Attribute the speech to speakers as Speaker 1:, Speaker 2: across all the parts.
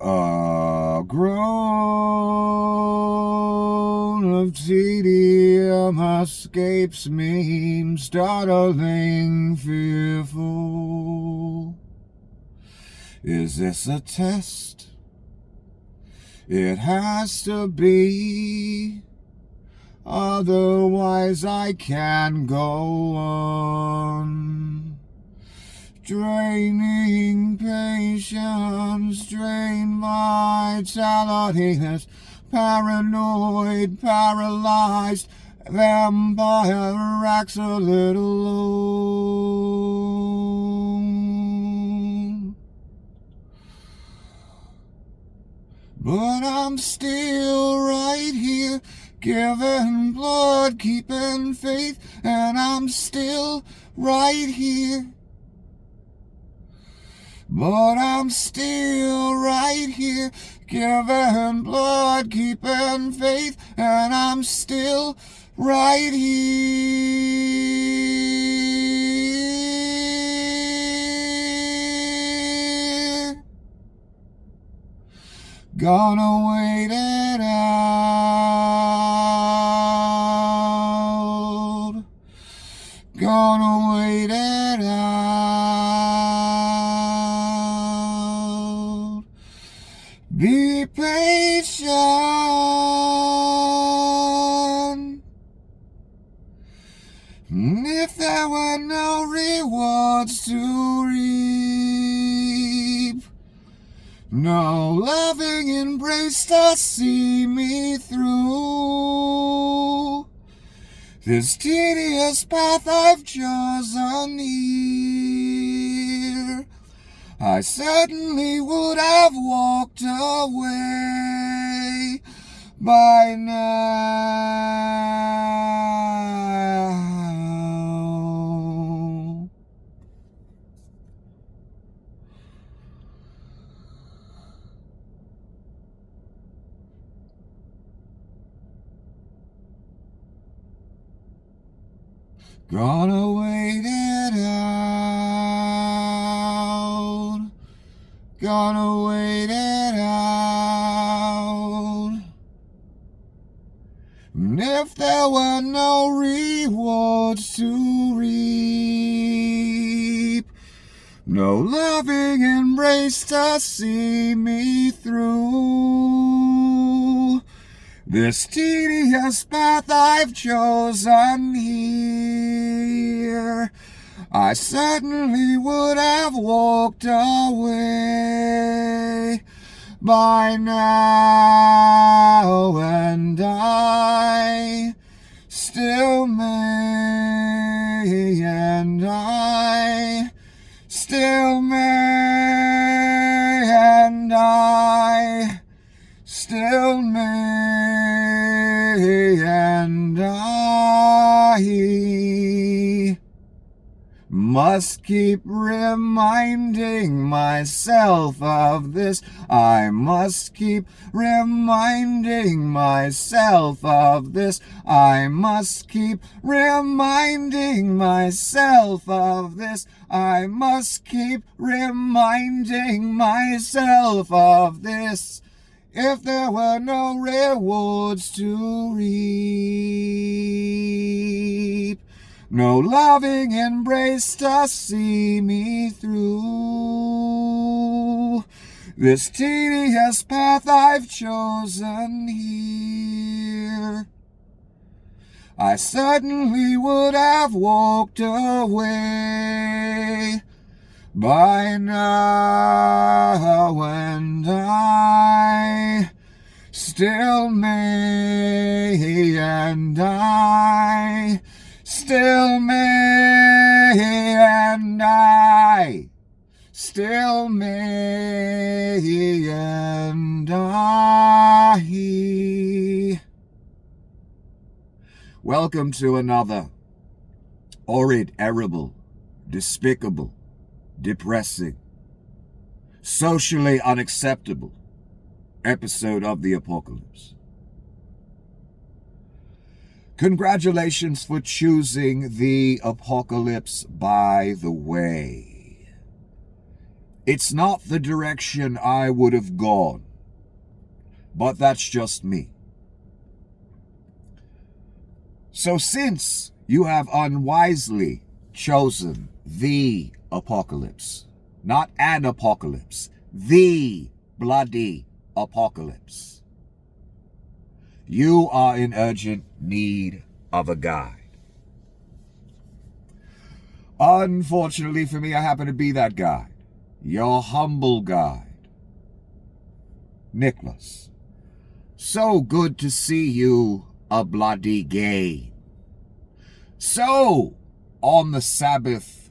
Speaker 1: A groan of tedium escapes me, startling, fearful. Is this a test? It has to be, otherwise I can't go on. Draining patience, drain vitality, this paranoid, paralyzed vampire acts a little alone. But I'm still right here, giving blood, keeping faith, and I'm still right here. But I'm still right here, giving blood, keeping faith, and I'm still right here. Gonna wait it out. Gonna wait it out. Be patient. If there were no rewards to reap, no loving embrace to see me through this tedious path I've chosen here, I certainly would have walked away by now. Gonna wait it out. Gonna wait it out. And if there were no rewards to reap, no loving embrace to see me through this tedious path I've chosen here, I certainly would have walked away by now, and I still may, and I still may, and I still may, and I must keep reminding myself of this. I must keep reminding myself of this. I must keep reminding myself of this. I must keep reminding myself of this. If there were no rewards to reap, no loving embrace to see me through this tedious path I've chosen here, I certainly would have walked away by now, and I still may, and I still may, and I still may, and I. Welcome to another horrid, terrible, despicable, depressing, socially unacceptable episode of the apocalypse. Congratulations for choosing the apocalypse, by the way. It's not the direction I would have gone, but that's just me. So since you have unwisely chosen the apocalypse, not an apocalypse, the bloody apocalypse, you are in urgent need of a guide. Unfortunately for me, I happen to be that guide. Your humble guide. Nicholas. So good to see you, a bloody gay. So, on the Sabbath,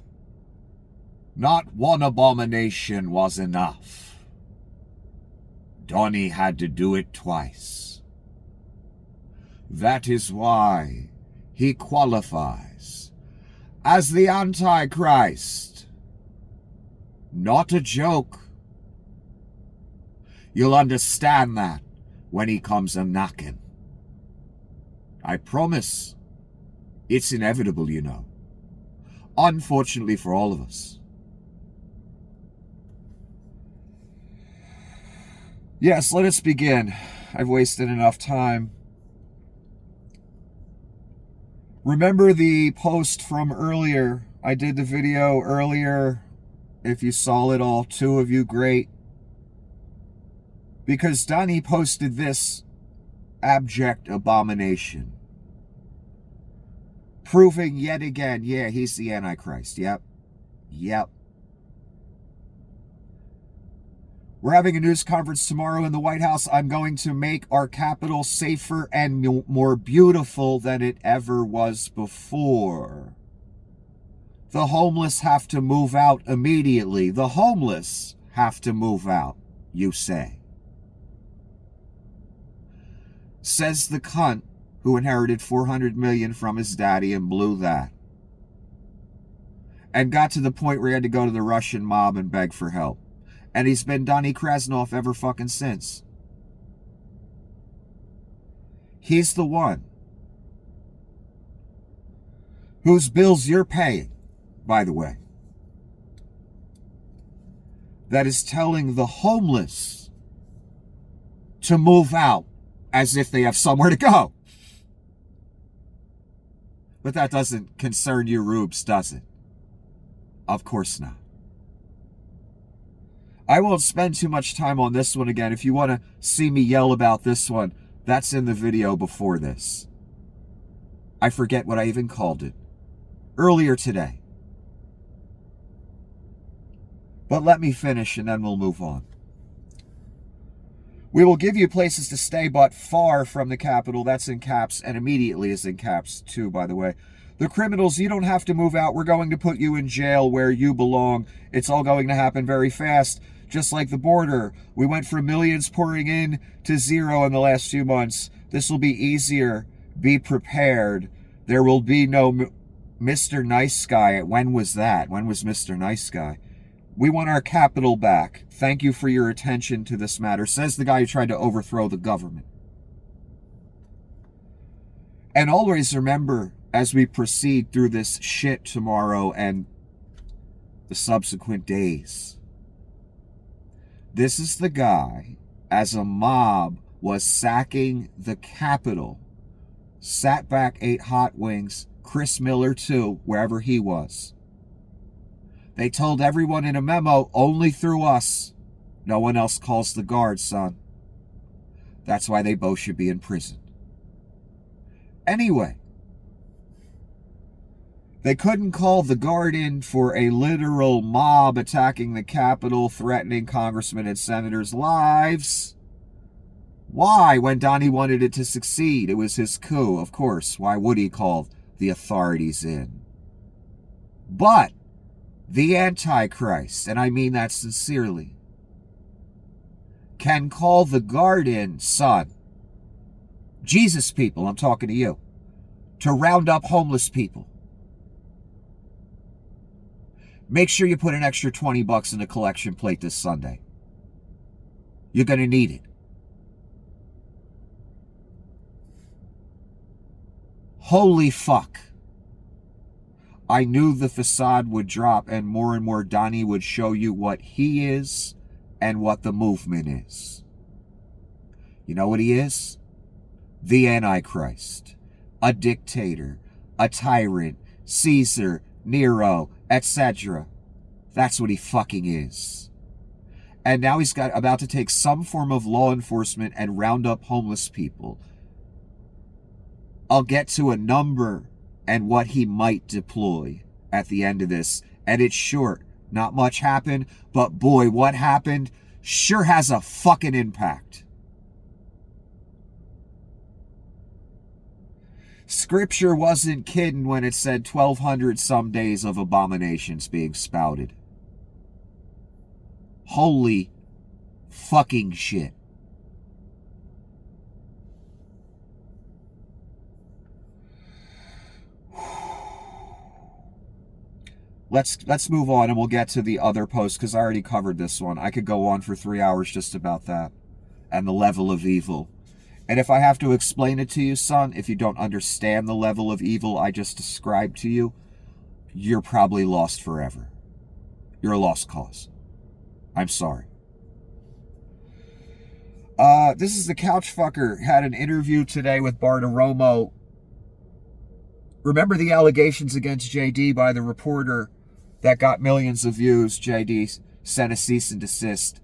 Speaker 1: not one abomination was enough. Donnie had to do it twice. That is why he qualifies as the Antichrist. Not a joke. You'll understand that when he comes a-knocking. I promise. It's inevitable, you know. Unfortunately for all of us. Yes, let us begin. I've wasted enough time. Remember the post from earlier? I did the video earlier. If you saw it all, 2 of you, great. Because Donnie posted this abject abomination. Proving yet again, yeah, he's the Antichrist. Yep. We're having a news conference tomorrow in the White House. I'm going to make our Capitol safer and more beautiful than it ever was before. The homeless have to move out immediately. The homeless have to move out, you say. Says the cunt who inherited $400 million from his daddy and blew that. And got to the point where he had to go to the Russian mob and beg for help. And he's been Donnie Krasnov ever fucking since. He's the one whose bills you're paying, by the way, that is telling the homeless to move out as if they have somewhere to go. But that doesn't concern you, Rubes, does it? Of course not. I won't spend too much time on this one again. If you want to see me yell about this one, that's in the video before this. I forget what I even called it. Earlier today. But let me finish and then we'll move on. We will give you places to stay, but far from the Capitol. That's in caps, and immediately is in caps too, by the way. The criminals, you don't have to move out. We're going to put you in jail where you belong. It's all going to happen very fast. Just like the border. We went from millions pouring in to 0 in the last few months. This will be easier. Be prepared. There will be no Mr. Nice Guy. When was that? When was Mr. Nice Guy? We want our capital back. Thank you for your attention to this matter, says the guy who tried to overthrow the government. And always remember, as we proceed through this shit tomorrow and the subsequent days, this is the guy, as a mob was sacking the Capitol, sat back, ate hot wings, Chris Miller too, wherever he was. They told everyone in a memo, only through us. No one else calls the guards, son. That's why they both should be in prison. Anyway, they couldn't call the guard in for a literal mob attacking the Capitol, threatening congressmen and senators' lives. Why, when Donnie wanted it to succeed? It was his coup, of course. Why would he call the authorities in? But the Antichrist, and I mean that sincerely, can call the guard in, son. Jesus people, I'm talking to you. To round up homeless people. Make sure you put an extra $20 in the collection plate this Sunday. You're going to need it. Holy fuck. I knew the facade would drop and more Donnie would show you what he is and what the movement is. You know what he is? The Antichrist, a dictator, a tyrant, Caesar, Nero, etc. That's what he fucking is. And now he's about to take some form of law enforcement and round up homeless people. I'll get to a number and what he might deploy at the end of this. And it's short. Not much happened, but boy, what happened sure has a fucking impact. Scripture wasn't kidding when it said 1,200 some days of abominations being spouted. Holy fucking shit. Let's move on and we'll get to the other post because I already covered this one. I could go on for 3 hours just about that and the level of evil. And if I have to explain it to you, son, if you don't understand the level of evil I just described to you, you're probably lost forever. You're a lost cause. I'm sorry. This is the couch fucker. Had an interview today with Bartiromo. Remember the allegations against JD by the reporter that got millions of views? JD sent a cease and desist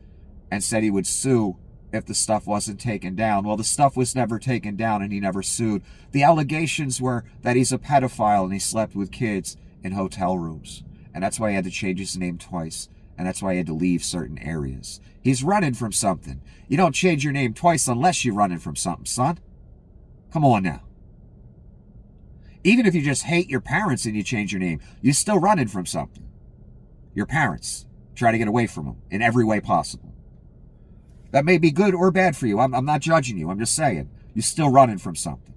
Speaker 1: and said he would sue if the stuff wasn't taken down. Well, the stuff was never taken down and he never sued. The allegations were that he's a pedophile and he slept with kids in hotel rooms. And that's why he had to change his name twice. And that's why he had to leave certain areas. He's running from something. You don't change your name twice unless you're running from something, son. Come on now. Even if you just hate your parents and you change your name, you're still running from something. Your parents. Try to get away from them in every way possible. That may be good or bad for you. I'm not judging you. I'm just saying. You're still running from something.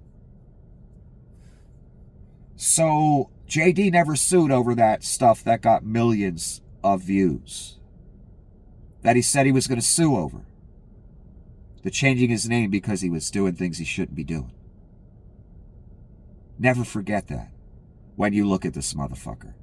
Speaker 1: So, JD never sued over that stuff that got millions of views. That he said he was going to sue over. The changing his name because he was doing things he shouldn't be doing. Never forget that when you look at this motherfucker.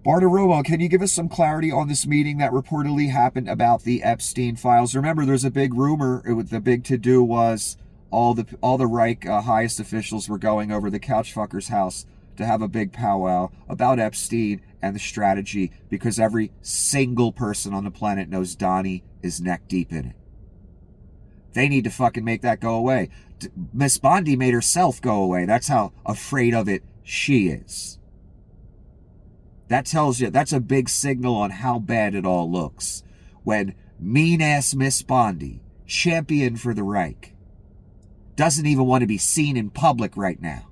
Speaker 1: Bartiromo, can you give us some clarity on this meeting that reportedly happened about the Epstein files? Remember, there's a big rumor. The big to-do was all the Reich highest officials were going over the couch fucker's house to have a big powwow about Epstein and the strategy because every single person on the planet knows Donnie is neck deep in it. They need to fucking make that go away. Miss Bondi made herself go away. That's how afraid of it she is. That tells you, that's a big signal on how bad it all looks. When mean-ass Miss Bondi, champion for the Reich, doesn't even want to be seen in public right now.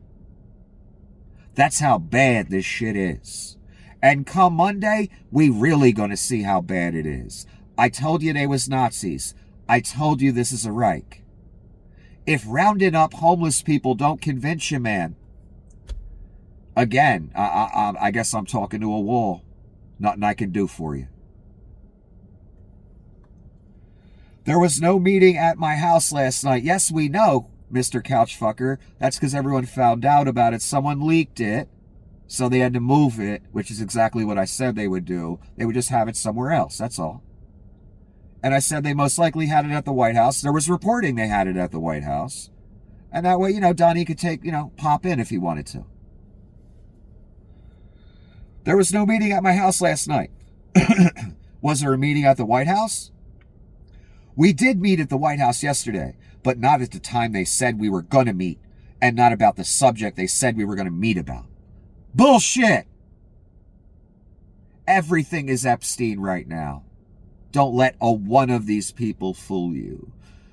Speaker 1: That's how bad this shit is. And come Monday, we really gonna see how bad it is. I told you they was Nazis. I told you this is a Reich. If rounding up homeless people don't convince you, man, again, I guess I'm talking to a wall. Nothing I can do for you. There was no meeting at my house last night. Yes, we know, Mr. Couchfucker. That's because everyone found out about it. Someone leaked it, so they had to move it, which is exactly what I said they would do. They would just have it somewhere else, that's all. And I said they most likely had it at the White House. There was reporting they had it at the White House. And that way, Donnie could pop in if he wanted to. There was no meeting at my house last night. Was there a meeting at the White House? We did meet at the White House yesterday, but not at the time they said we were going to meet, and not about the subject they said we were going to meet about. Bullshit! Everything is Epstein right now. Don't let one of these people fool you.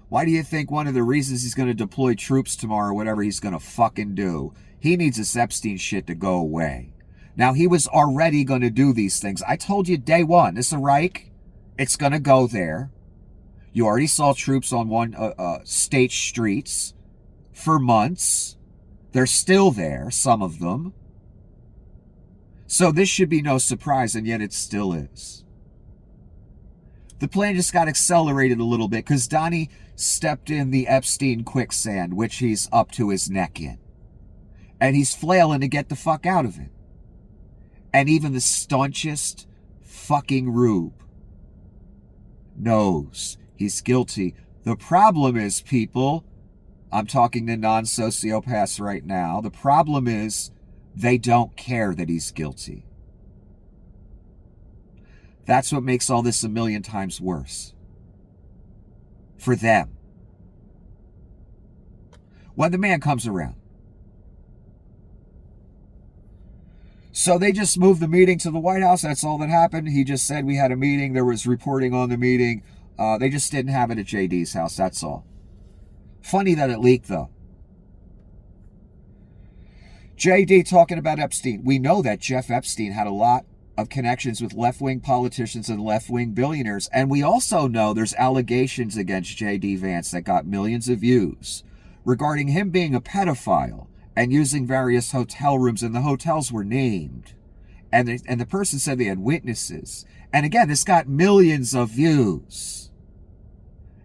Speaker 1: Why do you think one of the reasons he's going to deploy troops tomorrow, or whatever he's going to fucking do? He needs this Epstein shit to go away. Now, he was already going to do these things. I told you day one, this is a Reich. It's going to go there. You already saw troops on state streets for months. They're still there, some of them. So this should be no surprise, and yet it still is. The plan just got accelerated a little bit because Donnie stepped in the Epstein quicksand, which he's up to his neck in. And he's flailing to get the fuck out of it. And even the staunchest fucking rube knows he's guilty. The problem is, people, I'm talking to non-sociopaths right now, the problem is they don't care that he's guilty. That's what makes all this a million times worse. For them. When the man comes around. So they just moved the meeting to the White House. That's all that happened. He just said we had a meeting. There was reporting on the meeting. They just didn't have it at JD's house. That's all. Funny that it leaked, though. JD talking about Epstein. We know that Jeff Epstein had a lot of connections with left-wing politicians and left-wing billionaires. And we also know there's allegations against JD Vance that got millions of views regarding him being a pedophile and using various hotel rooms, and the hotels were named. And the person said they had witnesses. And again, this got millions of views.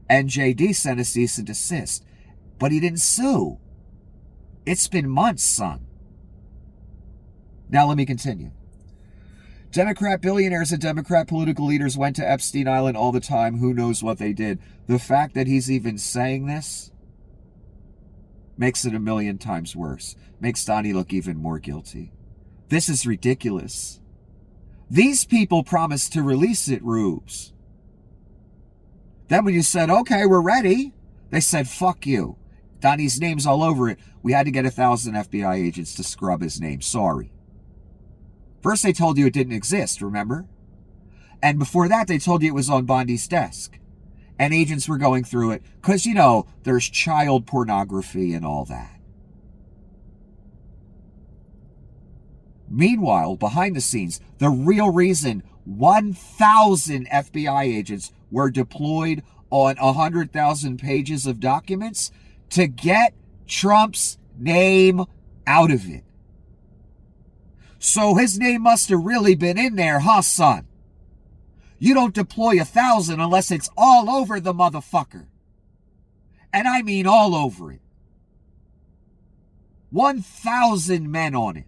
Speaker 1: And JD sent a cease and desist. But he didn't sue. It's been months, son. Now let me continue. Democrat billionaires and Democrat political leaders went to Epstein Island all the time. Who knows what they did? The fact that he's even saying this makes it a million times worse. Makes Donnie look even more guilty. This is ridiculous. These people promised to release it, rubes. Then when you said, okay, we're ready, they said, fuck you. Donnie's name's all over it. We had to get 1,000 FBI agents to scrub his name. Sorry. First they told you it didn't exist, remember? And before that, they told you it was on Bondi's desk. And agents were going through it because, you know, there's child pornography and all that. Meanwhile, behind the scenes, the real reason 1,000 FBI agents were deployed on 100,000 pages of documents to get Trump's name out of it. So his name must have really been in there, huh, son? You don't deploy 1,000 unless it's all over the motherfucker. And I mean all over it. 1,000 men on it.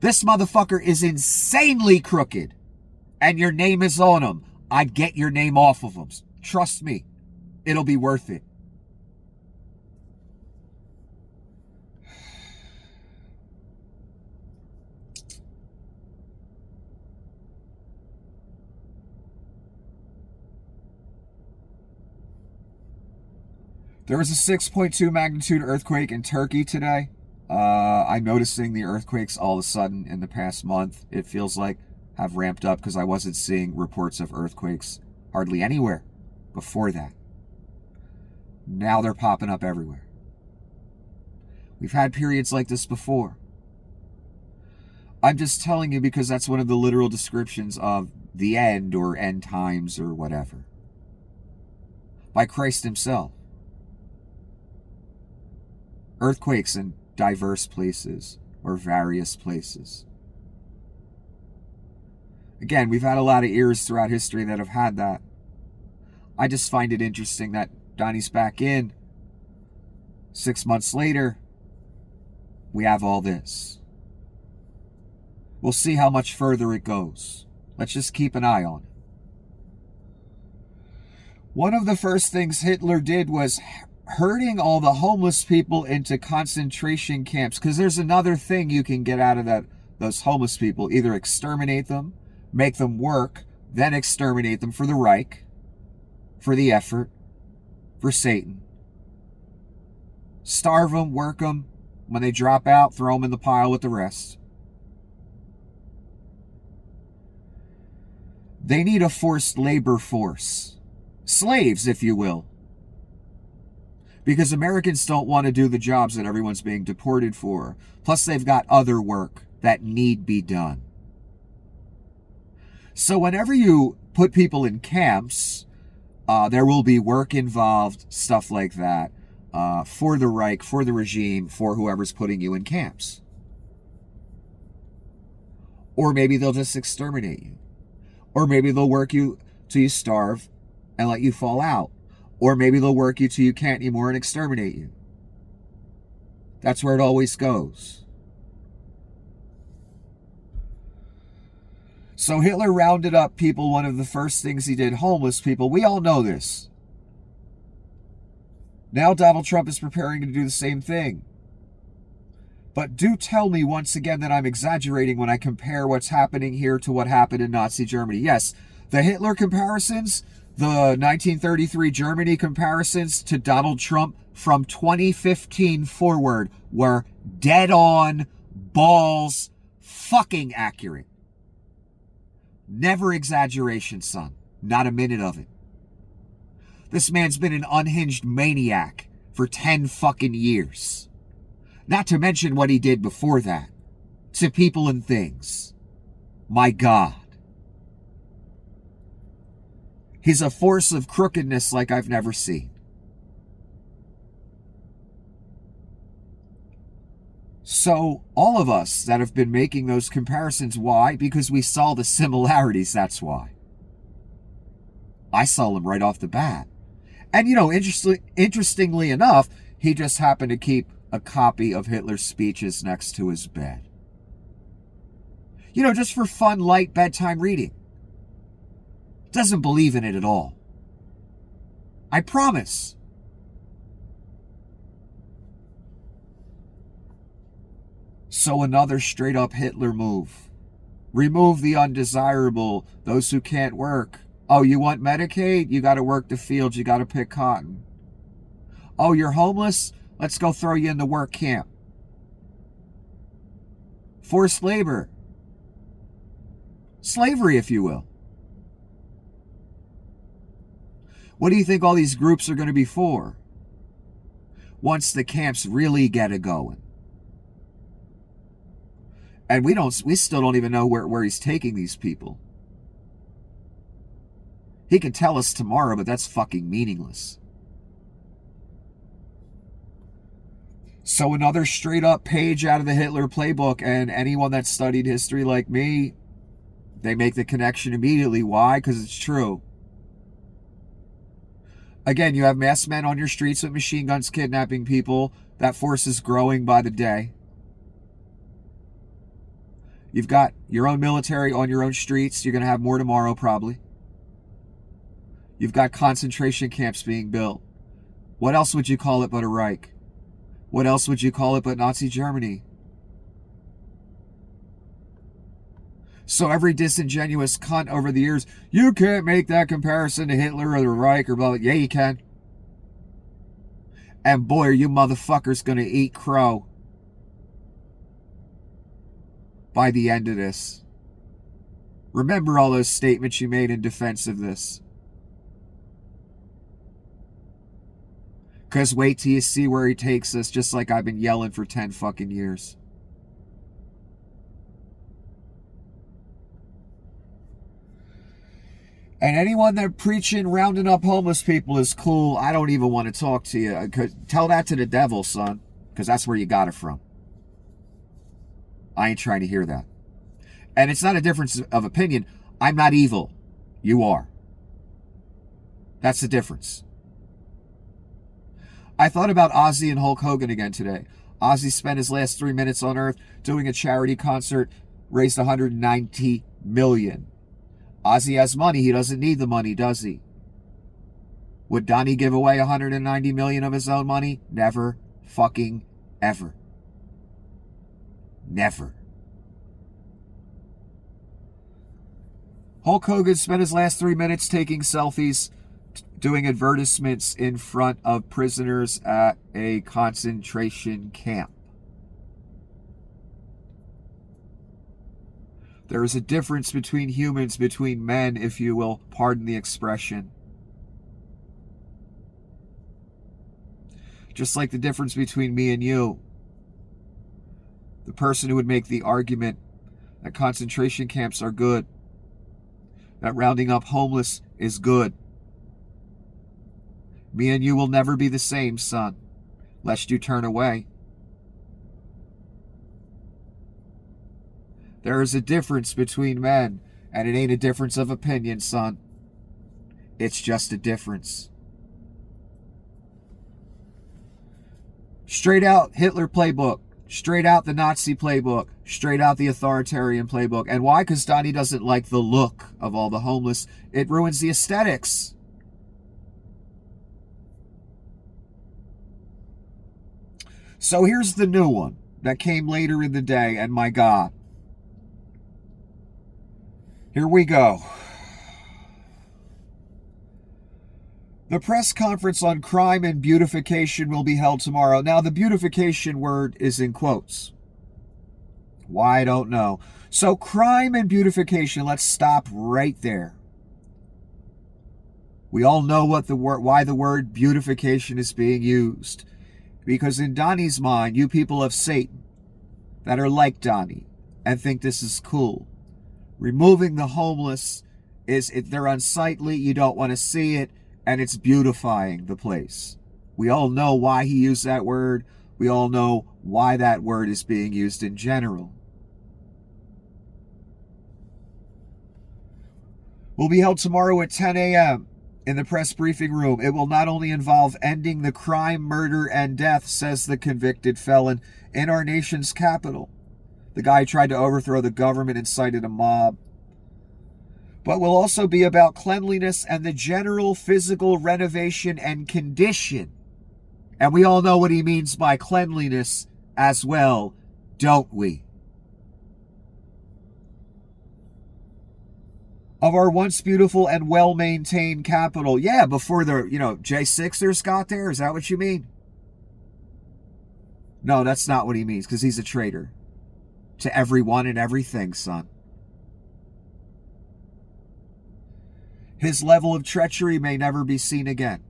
Speaker 1: This motherfucker is insanely crooked. And your name is on him. I'd get your name off of him. Trust me. It'll be worth it. There was a 6.2 magnitude earthquake in Turkey today. I'm noticing the earthquakes all of a sudden in the past month, it feels like, have ramped up because I wasn't seeing reports of earthquakes hardly anywhere before that. Now they're popping up everywhere. We've had periods like this before. I'm just telling you because that's one of the literal descriptions of the end or end times or whatever. By Christ himself. Earthquakes in diverse places or various places. Again, we've had a lot of eras throughout history that have had that. I just find it interesting that Donnie's back in. 6 months later, we have all this. We'll see how much further it goes. Let's just keep an eye on it. One of the first things Hitler did was herding all the homeless people into concentration camps, because there's another thing you can get out of those homeless people. Either exterminate them, make them work, then exterminate them for the Reich, for the effort, for Satan. Starve them, work them. When they drop out, throw them in the pile with the rest. They need a forced labor force. Slaves, if you will. Because Americans don't want to do the jobs that everyone's being deported for. Plus, they've got other work that need be done. So whenever you put people in camps, there will be work involved, stuff like that, for the Reich, for the regime, for whoever's putting you in camps. Or maybe they'll just exterminate you. Or maybe they'll work you till you starve and let you fall out. Or maybe they'll work you till you can't anymore and exterminate you. That's where it always goes. So Hitler rounded up people. One of the first things he did, homeless people. We all know this. Now Donald Trump is preparing to do the same thing. But do tell me once again that I'm exaggerating when I compare what's happening here to what happened in Nazi Germany. Yes, the Hitler comparisons, the 1933 Germany comparisons to Donald Trump from 2015 forward were dead on, balls, fucking accurate. Never exaggeration, son. Not a minute of it. This man's been an unhinged maniac for 10 fucking years. Not to mention what he did before that to people and things. My God. He's a force of crookedness like I've never seen. So all of us that have been making those comparisons, why? Because we saw the similarities, that's why. I saw them right off the bat. And interestingly enough, he just happened to keep a copy of Hitler's speeches next to his bed. Just for fun, light bedtime reading. Doesn't believe in it at all. I promise. So another straight up Hitler move. Remove the undesirable, those who can't work. Oh, you want Medicaid? You got to work the fields. You got to pick cotton. Oh, you're homeless? Let's go throw you in the work camp. Forced labor. Slavery, if you will. What do you think all these groups are going to be for? Once the camps really get it going. And we still don't even know where he's taking these people. He can tell us tomorrow, but that's fucking meaningless. So another straight up page out of the Hitler playbook, and anyone that studied history like me, they make the connection immediately. Why? Because it's true. Again, you have masked men on your streets with machine guns kidnapping people. That force is growing by the day. You've got your own military on your own streets. You're going to have more tomorrow, probably. You've got concentration camps being built. What else would you call it but a Reich? What else would you call it but Nazi Germany? So every disingenuous cunt over the years, you can't make that comparison to Hitler or the Reich or blah, blah. Yeah, you can. And boy, are you motherfuckers going to eat crow by the end of this. Remember all those statements you made in defense of this. Because wait till you see where he takes us, just like I've been yelling for 10 fucking years. And anyone that preaching rounding up homeless people is cool, I don't even want to talk to you. Tell that to the devil, son, because that's where you got it from. I ain't trying to hear that. And it's not a difference of opinion. I'm not evil. You are. That's the difference. I thought about Ozzy and Hulk Hogan again today. Ozzy spent his last 3 minutes on Earth doing a charity concert, raised $190 million. Ozzy has money. He doesn't need the money, does he? Would Donnie give away $190 million of his own money? Never fucking ever. Never. Hulk Hogan spent his last 3 minutes taking selfies, doing advertisements in front of prisoners at a concentration camp. There is a difference between humans, between men, if you will, pardon the expression. Just like the difference between me and you. The person who would make the argument that concentration camps are good, that rounding up homeless is good. Me and you will never be the same, son, lest you turn away. There is a difference between men, and it ain't a difference of opinion, son. It's just a difference. Straight out Hitler playbook. Straight out the Nazi playbook. Straight out the authoritarian playbook. And why? Because Donnie doesn't like the look of all the homeless. It ruins the aesthetics. So here's the new one that came later in the day, and my God. Here we go. The press conference on crime and beautification will be held tomorrow. Now, the beautification word is in quotes. Why, I don't know. So, crime and beautification, let's stop right there. We all know why the word beautification is being used. Because in Donnie's mind, you people of Satan that are like Donnie and think this is cool. Removing the homeless is, if they're unsightly, you don't want to see it, and it's beautifying the place. We all know why he used that word. We all know why that word is being used in general. Will be held tomorrow at 10 a.m. in the press briefing room. It will not only involve ending the crime, murder, and death, says the convicted felon, in our nation's capital. The guy tried to overthrow the government, incited a mob. But will also be about cleanliness and the general physical renovation and condition. And we all know what he means by cleanliness as well, don't we? Of our once beautiful and well-maintained capital. Yeah, before the, J6ers got there. Is that what you mean? No, that's not what he means, because he's a traitor to everyone and everything, son. His level of treachery may never be seen again.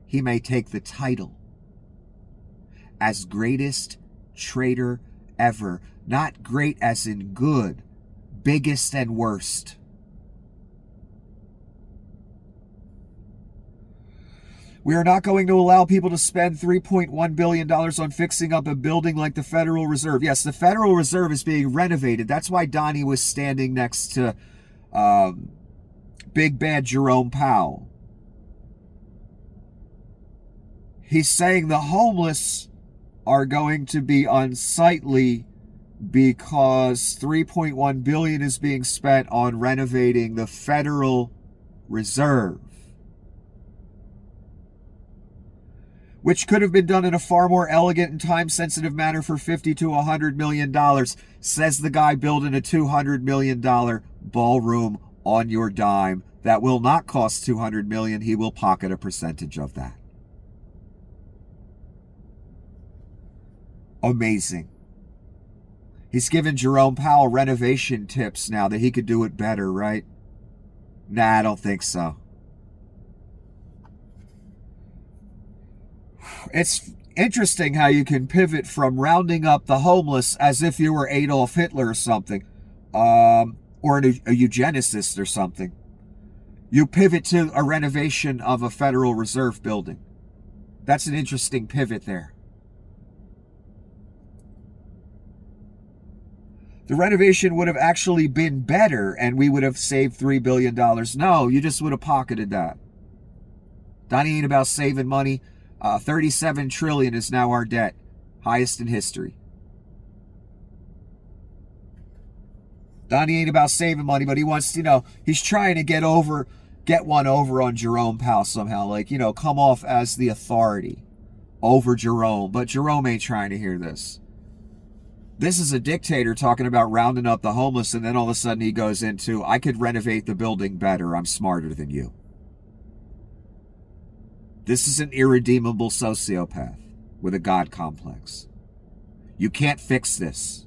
Speaker 1: He may take the title as greatest traitor ever. Not great as in good, biggest and worst. We are not going to allow people to spend $3.1 billion on fixing up a building like the Federal Reserve. Yes, the Federal Reserve is being renovated. That's why Donnie was standing next to Big Bad Jerome Powell. He's saying the homeless are going to be unsightly because $3.1 billion is being spent on renovating the Federal Reserve, which could have been done in a far more elegant and time-sensitive manner for $50 to $100 million, says the guy building a $200 million ballroom on your dime that will not cost $200 million. He will pocket a percentage of that. Amazing. He's given Jerome Powell renovation tips now that he could do it better, right? Nah, I don't think so. It's interesting how you can pivot from rounding up the homeless as if you were Adolf Hitler or something, or a eugenicist or something. You pivot to a renovation of a Federal Reserve building. That's an interesting pivot there. The renovation would have actually been better and we would have saved $3 billion. No, you just would have pocketed that. Donnie ain't about saving money. $37 trillion is now our debt. Highest in history. Donnie ain't about saving money, but he wants, he's trying to get one over on Jerome Powell somehow. Like, come off as the authority over Jerome. But Jerome ain't trying to hear this. This is a dictator talking about rounding up the homeless, and then all of a sudden he goes into, I could renovate the building better. I'm smarter than you. This is an irredeemable sociopath with a God complex. You can't fix this.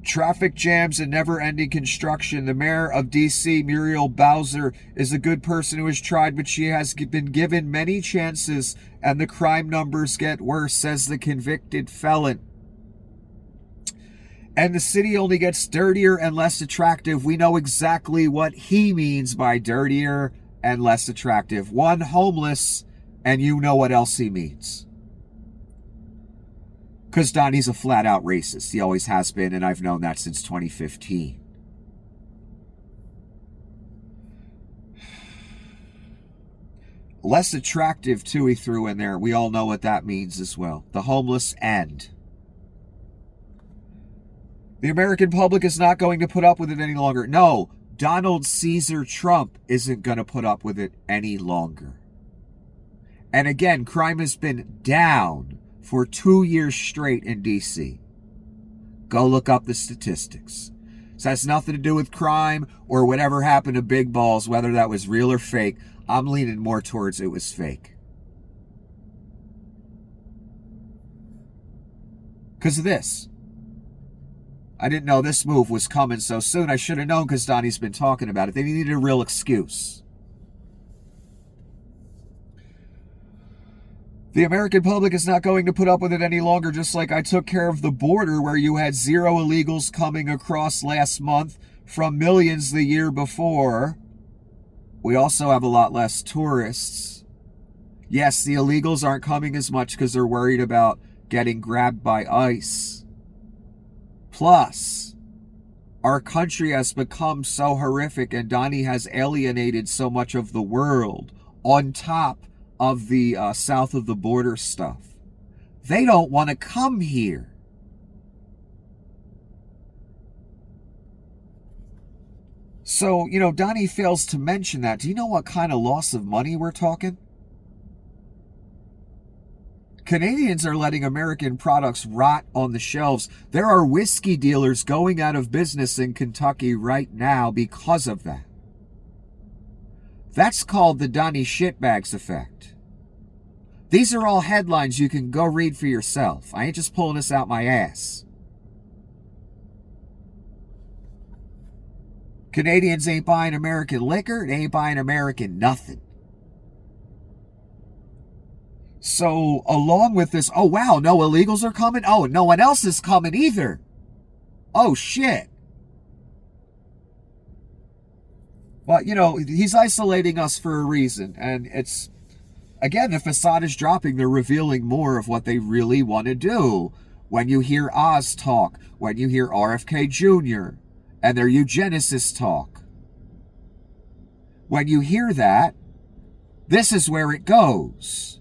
Speaker 1: Traffic jams and never-ending construction. The mayor of D.C., Muriel Bowser, is a good person who has tried, but she has been given many chances, and the crime numbers get worse, says the convicted felon. And the city only gets dirtier and less attractive. We know exactly what he means by dirtier and less attractive. One, homeless, and you know what else he means. Because Donnie's a flat-out racist. He always has been, and I've known that since 2015. less attractive too, he threw in there. We all know what that means as well. The homeless end. The American public is not going to put up with it any longer. No, Donald Caesar Trump isn't going to put up with it any longer. And again, crime has been down for 2 years straight in D.C. Go look up the statistics. This has nothing to do with crime or whatever happened to Big Balls, whether that was real or fake. I'm leaning more towards it was fake. Because of this. I didn't know this move was coming so soon. I should have known because Donnie's been talking about it. They needed a real excuse. The American public is not going to put up with it any longer, just like I took care of the border where you had 0 illegals coming across last month from millions the year before. We also have a lot less tourists. Yes, the illegals aren't coming as much because they're worried about getting grabbed by ICE. Plus, our country has become so horrific and Donnie has alienated so much of the world on top of the south of the border stuff. They don't want to come here. So, Donnie fails to mention that. Do you know what kind of loss of money we're talking? Canadians are letting American products rot on the shelves. There are whiskey dealers going out of business in Kentucky right now because of that. That's called the Donnie Shitbags effect. These are all headlines you can go read for yourself. I ain't just pulling this out my ass. Canadians ain't buying American liquor. They ain't buying American nothing. So, along with this, oh wow, no illegals are coming? Oh, no one else is coming either. Oh shit. But, he's isolating us for a reason. And it's, again, the facade is dropping. They're revealing more of what they really want to do. When you hear Oz talk, when you hear RFK Jr. and their eugenicists talk. When you hear that, this is where it goes.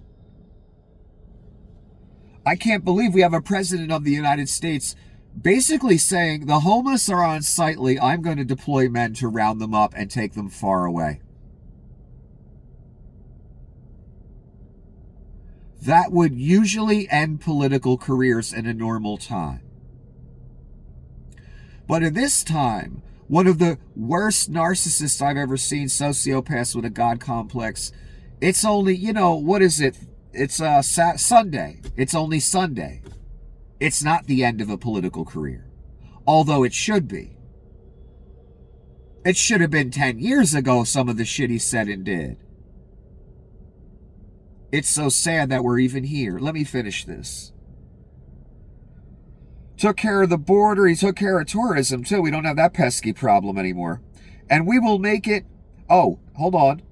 Speaker 1: I can't believe we have a president of the United States basically saying the homeless are unsightly. I'm going to deploy men to round them up and take them far away. That would usually end political careers in a normal time. But in this time, one of the worst narcissists I've ever seen, sociopaths with a God complex, it's only, what is it? It's Sunday. It's only Sunday. It's not the end of a political career. Although it should be. It should have been 10 years ago, some of the shit he said and did. It's so sad that we're even here. Let me finish this. Took care of the border. He took care of tourism, too. We don't have that pesky problem anymore. And we will make it... Oh, hold on.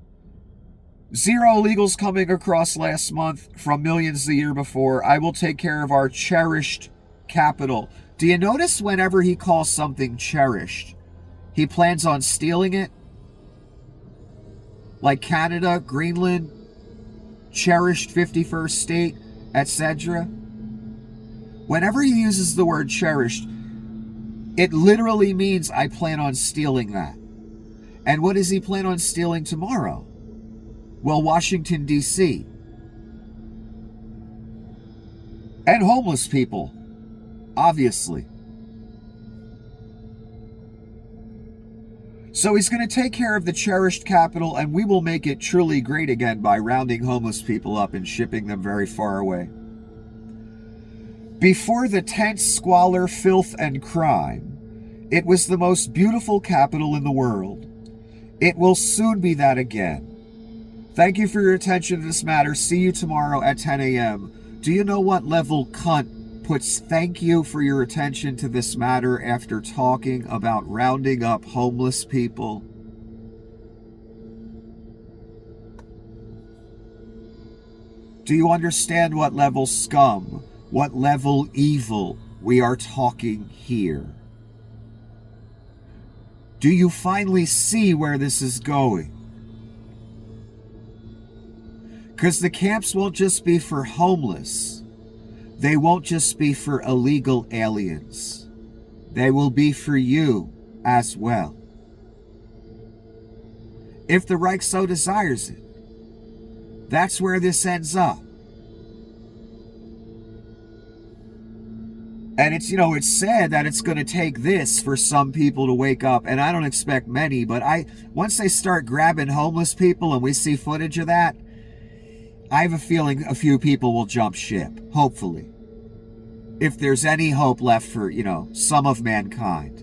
Speaker 1: 0 illegals coming across last month from millions the year before. I will take care of our cherished capital. Do you notice whenever he calls something cherished, he plans on stealing it? Like Canada, Greenland, cherished 51st state, etc. Whenever he uses the word cherished, it literally means I plan on stealing that. And what does he plan on stealing tomorrow? Well, Washington, D.C. And homeless people, obviously. So he's going to take care of the cherished capital, and we will make it truly great again by rounding homeless people up and shipping them very far away. Before the tense squalor, filth, and crime, it was the most beautiful capital in the world. It will soon be that again. Thank you for your attention to this matter. See you tomorrow at 10 a.m. Do you know what level cunt puts thank you for your attention to this matter after talking about rounding up homeless people? Do you understand what level scum, what level evil we are talking here? Do you finally see where this is going? Because the camps won't just be for homeless. They won't just be for illegal aliens. They will be for you as well. If the Reich so desires it. That's where this ends up. And it's said that it's going to take this for some people to wake up. And I don't expect many, but once they start grabbing homeless people and we see footage of that, I have a feeling a few people will jump ship, hopefully. If there's any hope left for, some of mankind.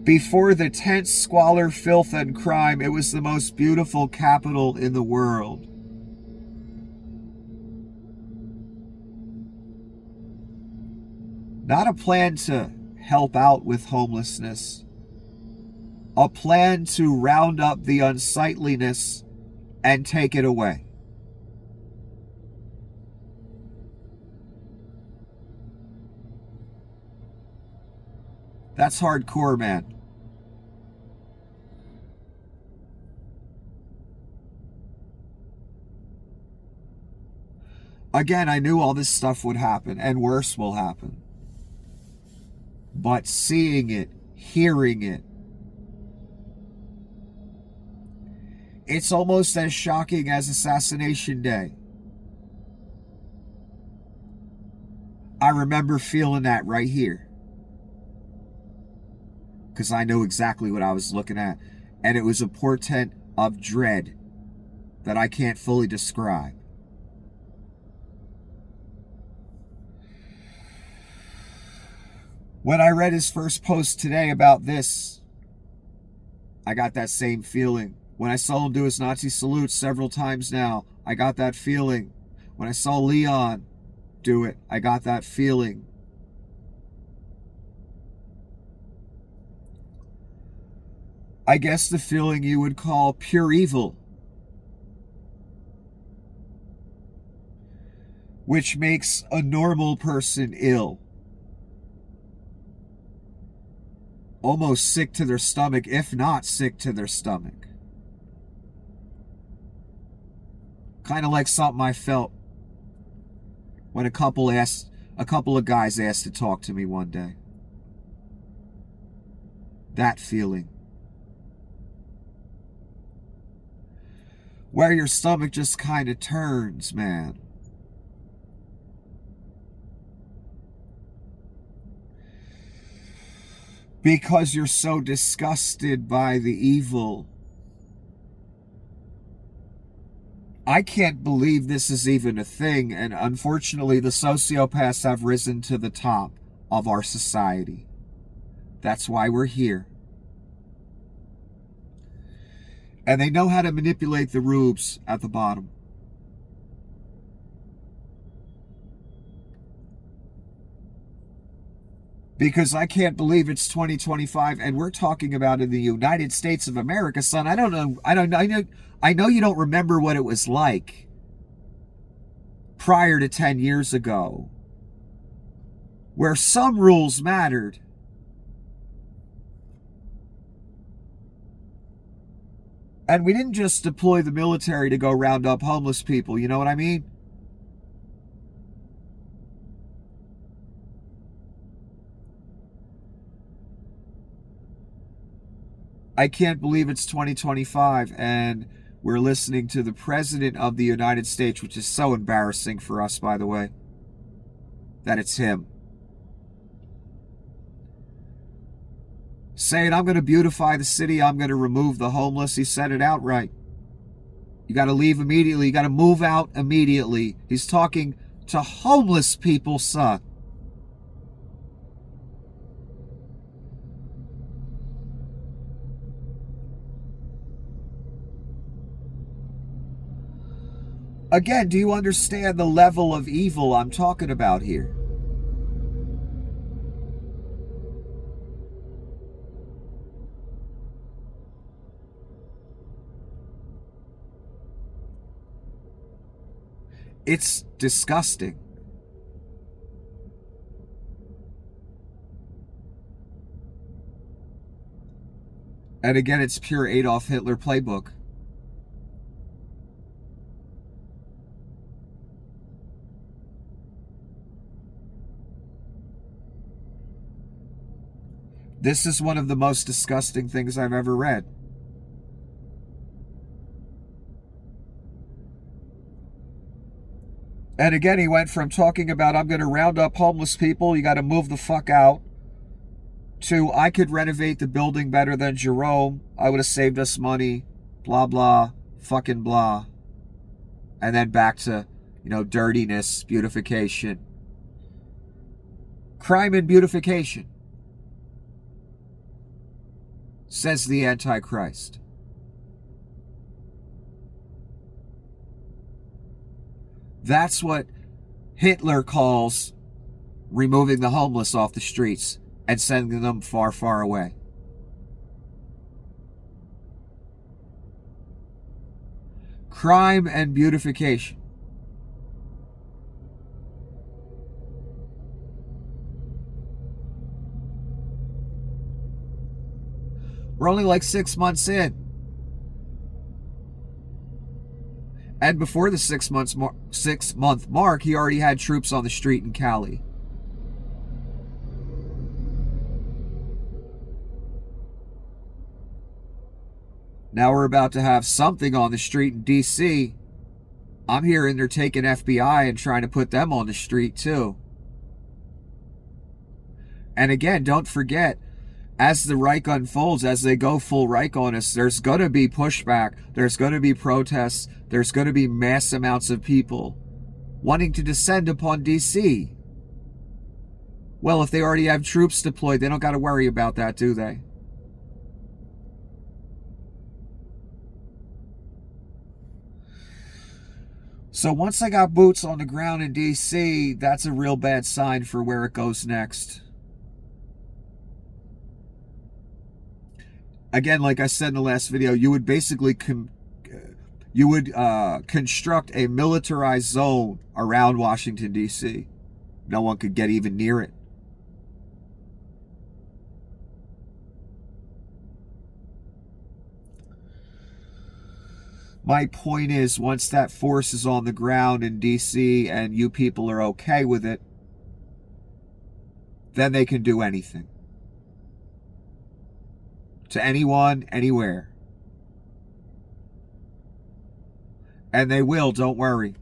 Speaker 1: Before the tense squalor, filth, and crime, it was the most beautiful capital in the world. Not a plan to help out with homelessness. A plan to round up the unsightliness and take it away. That's hardcore, man. Again, I knew all this stuff would happen, and worse will happen. But seeing it, hearing it, it's almost as shocking as Assassination Day. I remember feeling that right here. Because I know exactly what I was looking at. And it was a portent of dread that I can't fully describe. When I read his first post today about this, I got that same feeling. When I saw him do his Nazi salute several times now, I got that feeling. When I saw Leon do it, I got that feeling. I guess the feeling you would call pure evil. Which makes a normal person ill. Almost sick to their stomach, if not sick to their stomach. Kind of like something I felt when a couple of guys asked to talk to me one day. That feeling. Where your stomach just kind of turns, man. Because you're so disgusted by the evil. I can't believe this is even a thing, and unfortunately the sociopaths have risen to the top of our society. That's why we're here. And they know how to manipulate the rubes at the bottom. Because I can't believe it's 2025 and we're talking about in the United States of America, son. I know you don't remember what it was like prior to 10 years ago, where some rules mattered. And we didn't just deploy the military to go round up homeless people, you know what I mean? I can't believe it's 2025 and we're listening to the President of the United States, which is so embarrassing for us, by the way, that it's him, saying, I'm going to beautify the city, I'm going to remove the homeless. He said it outright. You got to leave immediately. You got to move out immediately. He's talking to homeless people, son. Again, do you understand the level of evil I'm talking about here? It's disgusting. And again, it's pure Adolf Hitler playbook. This is one of the most disgusting things I've ever read. And again, he went from talking about, I'm going to round up homeless people, you got to move the fuck out, to, I could renovate the building better than Jerome, I would have saved us money, blah, blah, fucking blah. And then back to, dirtiness, beautification. Crime and beautification, says the Antichrist. That's what Hitler calls removing the homeless off the streets and sending them far, far away. Crime and beautification. We're only like 6 months in. And before the 6 month mark, he already had troops on the street in Cali. Now we're about to have something on the street in DC. I'm hearing they're taking FBI and trying to put them on the street too. And again, don't forget, as the Reich unfolds, as they go full Reich on us, there's going to be pushback. There's going to be protests. There's going to be mass amounts of people wanting to descend upon DC. Well, if they already have troops deployed, they don't got to worry about that, do they? So once I got boots on the ground in DC, that's a real bad sign for where it goes next. Again, like I said in the last video, you would basically construct a militarized zone around Washington, D.C. No one could get even near it. My point is, once that force is on the ground in D.C. and you people are okay with it, then they can do anything. To anyone, anywhere. And they will, don't worry.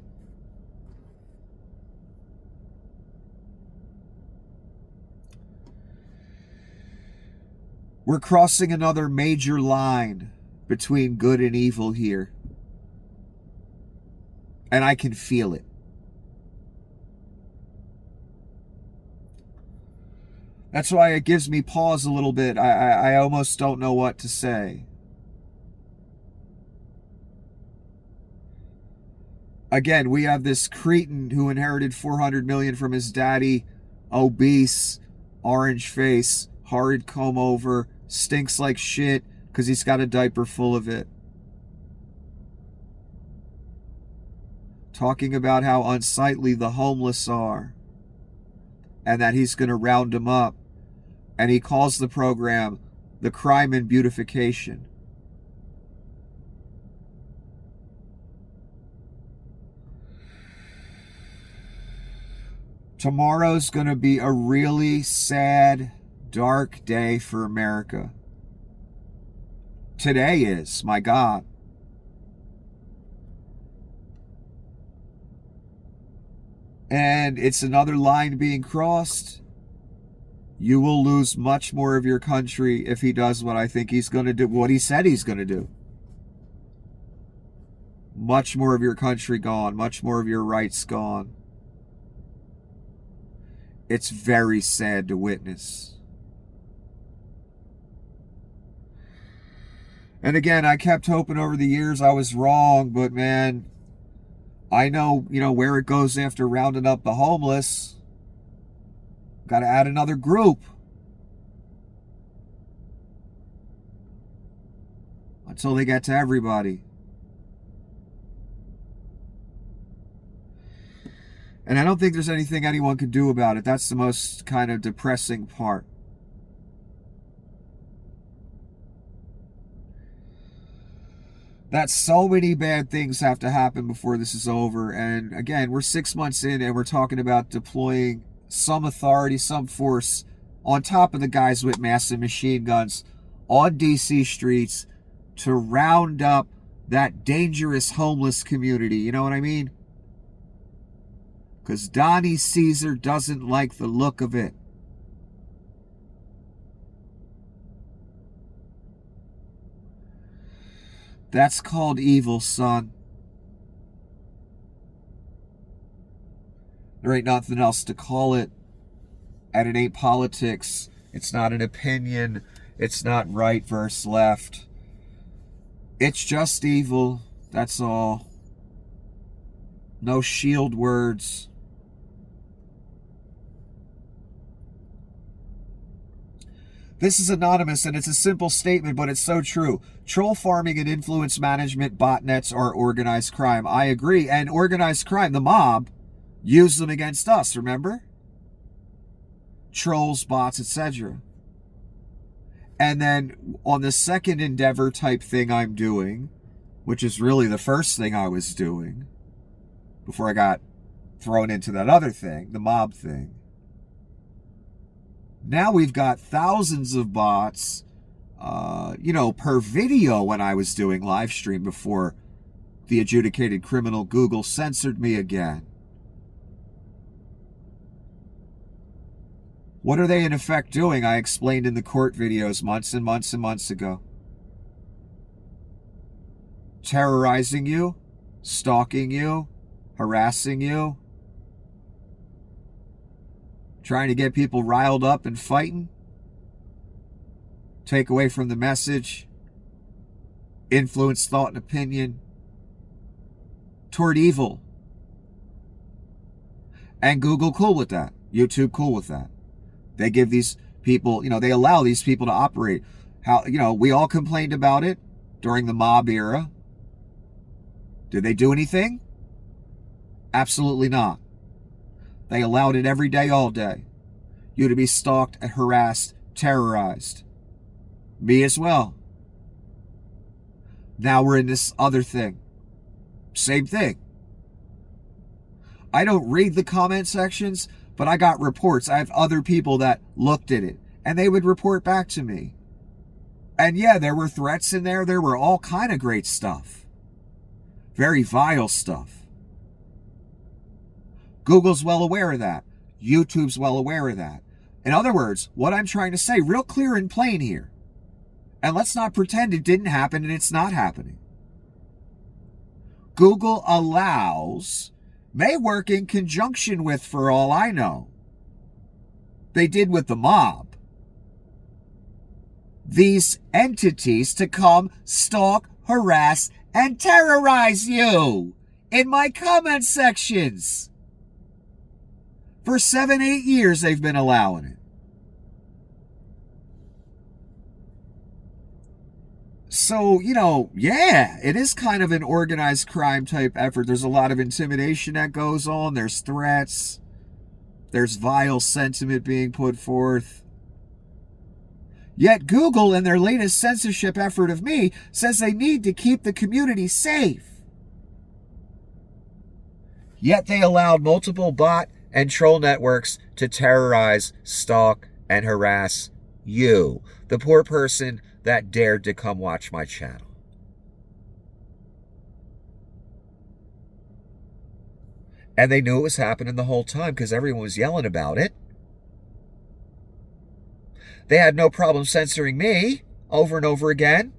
Speaker 1: We're crossing another major line between good and evil here. And I can feel it. That's why it gives me pause a little bit. I almost don't know what to say. Again, we have this cretin who inherited $400 million from his daddy, obese, orange face, horrid comb over, stinks like shit because he's got a diaper full of it. Talking about how unsightly the homeless are and that he's going to round them up. And he calls the program the Crime and Beautification. Tomorrow's going to be a really sad, dark day for America. Today is, my God. And it's another line being crossed. You will lose much more of your country if he does what I think he's going to do, what he said he's going to do. Much more of your country gone, much more of your rights gone. It's very sad to witness. And again, I kept hoping over the years I was wrong, but man, I know, where it goes after rounding up the homeless. Got to add another group. Until they get to everybody. And I don't think there's anything anyone could do about it. That's the most kind of depressing part. that so many bad things have to happen before this is over. And again, we're 6 months in and we're talking about deploying some authority, some force on top of the guys with massive machine guns on DC streets to round up that dangerous homeless community. You know what I mean? Because Donnie Caesar doesn't like the look of it. That's called evil, son. There ain't nothing else to call it. And it ain't politics. It's not an opinion. It's not right versus left. It's just evil. That's all. No shield words. This is anonymous, and it's a simple statement, but it's so true. Troll farming and influence management botnets are organized crime. I agree. And organized crime, the mob, use them against us, remember? Trolls, bots, etc. And then on the second endeavor type thing I'm doing, which is really the first thing I was doing before I got thrown into that other thing, the mob thing. Now we've got thousands of bots, per video when I was doing live stream before the adjudicated criminal Google censored me again. What are they in effect doing? I explained in the court videos months and months and months ago. Terrorizing you, stalking you, harassing you, trying to get people riled up and fighting, take away from the message, influence thought and opinion toward evil. And Google cool with that. YouTube cool with that. They give these people, they allow these people to operate. How, we all complained about it during the mob era. Did they do anything? Absolutely not. They allowed it every day, all day. You to be stalked, harassed, terrorized. Me as well. Now we're in this other thing. Same thing. I don't read the comment sections, but I got reports. I have other people that looked at it, and they would report back to me. And yeah, there were threats in there. There were all kind of great stuff. Very vile stuff. Google's well aware of that. YouTube's well aware of that. In other words, what I'm trying to say, real clear and plain here. And let's not pretend it didn't happen and it's not happening. Google allows, may work in conjunction with, for all I know, they did with the mob, these entities to come stalk, harass, and terrorize you in my comment sections. For 7-8 years, they've been allowing it. So, yeah, it is kind of an organized crime type effort. There's a lot of intimidation that goes on. There's threats. There's vile sentiment being put forth. Yet Google, in their latest censorship effort of me, says they need to keep the community safe. Yet they allowed multiple bot and troll networks to terrorize, stalk, and harass you, the poor person that dared to come watch my channel. And they knew it was happening the whole time because everyone was yelling about it. They had no problem censoring me over and over again.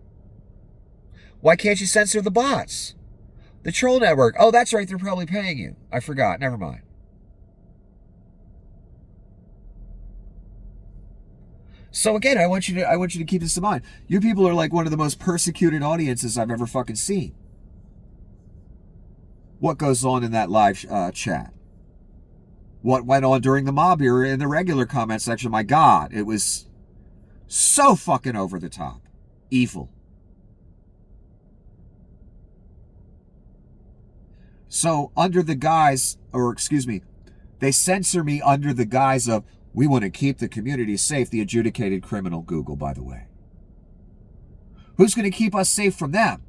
Speaker 1: Why can't you censor the bots? The troll network. Oh, that's right. They're probably paying you. I forgot. Never mind. So again, I want you to keep this in mind. You people are like one of the most persecuted audiences I've ever fucking seen. What goes on in that live chat? What went on during the mob era in the regular comment section? My God, it was so fucking over the top. Evil. So under the guise, they censor me under the guise of, we want to keep the community safe. The adjudicated criminal Google, by the way. Who's going to keep us safe from them?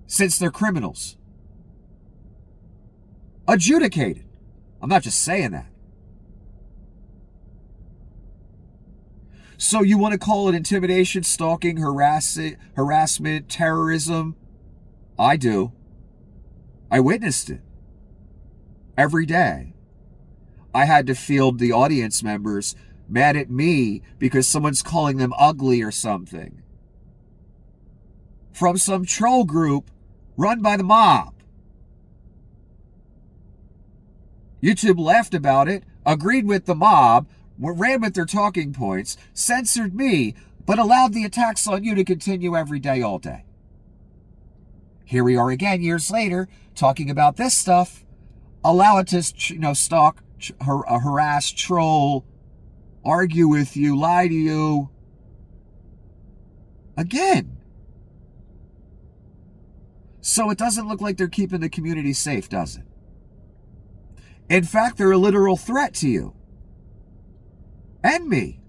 Speaker 1: since they're criminals. Adjudicated. I'm not just saying that. So you want to call it intimidation, stalking, harassment, terrorism? I do. I witnessed it every day. I had to field the audience members mad at me because someone's calling them ugly or something. From some troll group run by the mob. YouTube laughed about it, agreed with the mob, ran with their talking points, censored me, but allowed the attacks on you to continue every day, all day. Here we are again years later, talking about this stuff. Allow it to, stalk, harass, troll, argue with you, lie to you. Again. So it doesn't look like they're keeping the community safe, does it? In fact, they're a literal threat to you. And me.